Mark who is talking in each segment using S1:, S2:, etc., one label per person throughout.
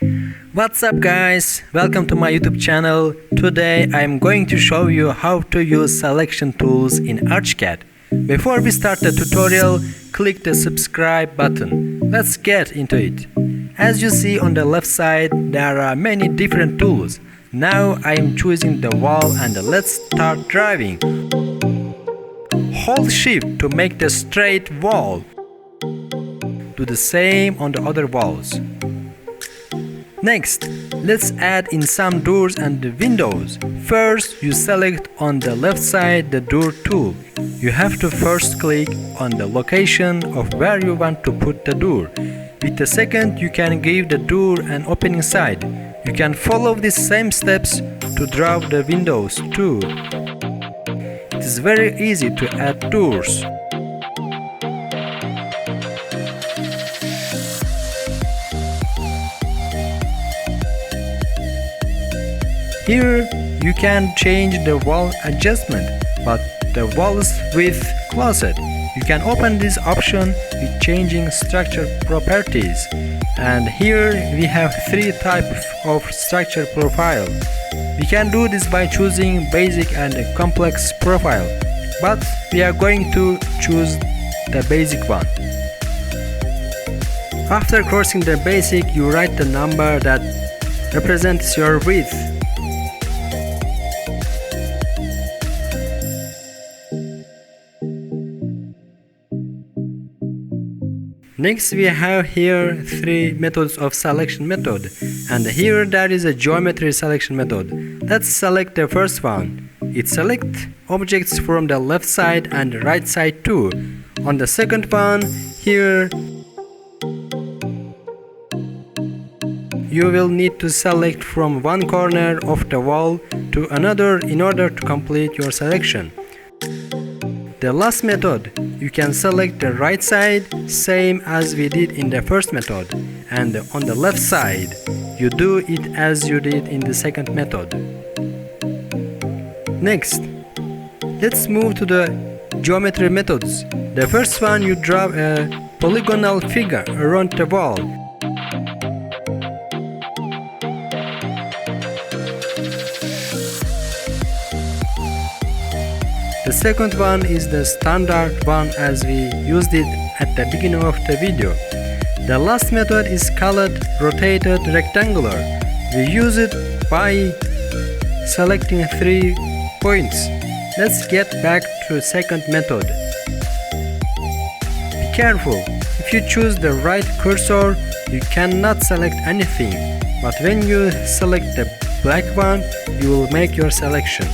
S1: What's up guys, welcome to my YouTube channel. Today I'm going to show you how to use selection tools in Archicad. Before we start the tutorial, click the subscribe button. Let's get into it. As you see on the left side, there are many different tools. Now I am choosing the wall and let's start driving. Hold shift to make the straight wall. Do the same on the other walls. Next, let's add in some doors and windows. First, you select on the left side the door tool. You have to first click on the location of where you want to put the door. With the second, you can give the door an opening side. You can follow these same steps to draw the windows too. It is very easy to add doors. Here you can change the wall adjustment, but the wall's width closet. You can open this option with changing structure properties. And here we have three types of structure profile. We can do this by choosing basic and complex profile, but we are going to choose the basic one. After crossing the basic, you write the number that represents your width. Next we have here three methods of selection method, and here there is a geometry selection method. Let's select the first one. It selects objects from the left side and right side too. On the second one, here you will need to select from one corner of the wall to another in order to complete your selection. The last method, you can select the right side, same as we did in the first method, and on the left side, you do it as you did in the second method. Next, let's move to the geometry methods. The first one, you draw a polygonal figure around the wall. The second one is the standard one as we used it at the beginning of the video. The last method is called rotated rectangular. We use it by selecting 3 points. Let's get back to second method. Be careful, if you choose the right cursor, you cannot select anything, but when you select the black one, you will make your selection.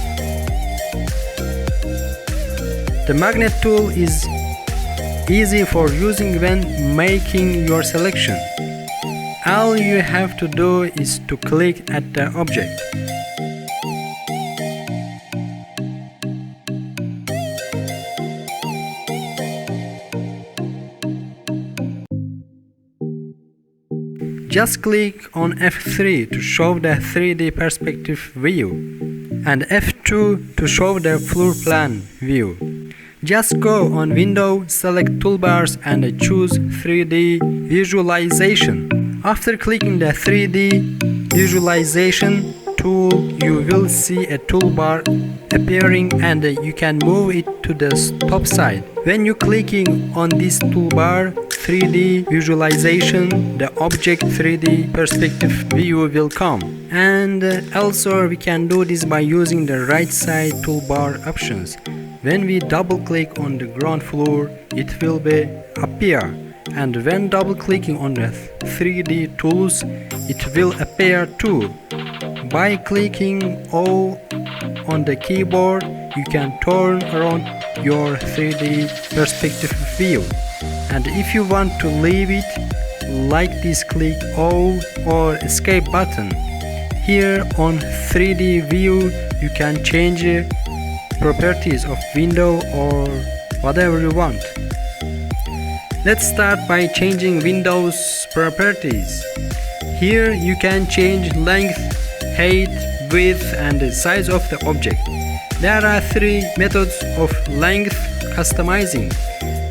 S1: The magnet tool is easy for using when making your selection. All you have to do is to click at the object. Just click on F3 to show the 3D perspective view and F2 to show the floor plan view. Just go on Window, select Toolbars and choose 3D Visualization. After clicking the 3D Visualization tool, you will see a toolbar appearing and you can move it to the top side. When you clicking on this toolbar, 3D Visualization, the object 3D perspective view will come. And also we can do this by using the right side toolbar options. When we double click on the ground floor, it will appear, and when double clicking on the 3D tools, it will appear too. By clicking O on the keyboard, you can turn around your 3D perspective view, and if you want to leave it like this, click O or escape button. Here on 3D view, you can change properties of window or whatever you want. Let's start by changing Windows properties. Here you can change length, height, width and the size of the object. There are 3 methods of length customizing.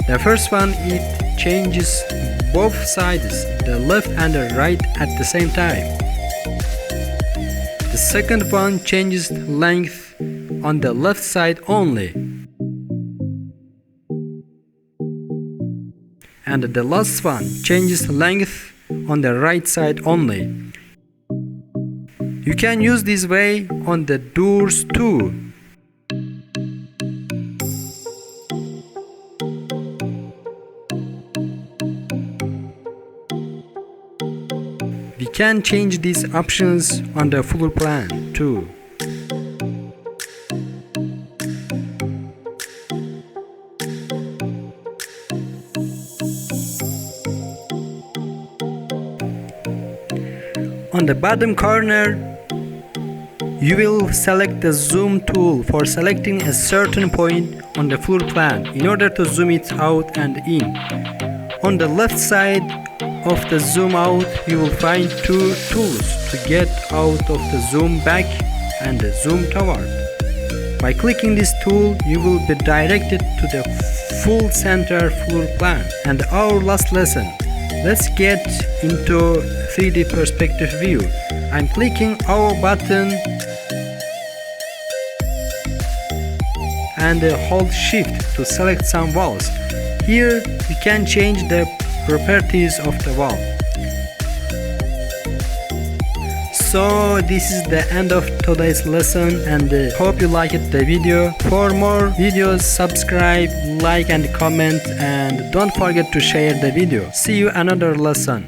S1: The first one, it changes both sides, the left and the right at the same time. The second one changes length on the left side only. And the last one changes length on the right side only. You can use this way on the doors too. We can change these options on the floor plan too. On the bottom corner, you will select the zoom tool for selecting a certain point on the floor plan in order to zoom it out and in. On the left side of the zoom out, you will find two tools to get out of the zoom back and the zoom toward. By clicking this tool, you will be directed to the full center floor plan. And our last lesson. Let's get into 3D perspective view. I'm clicking our button and hold shift to select some walls. Here you can change the properties of the wall. So this is the end of today's lesson, and hope you liked the video. For more videos, subscribe, like and comment, and don't forget to share the video. See you another lesson.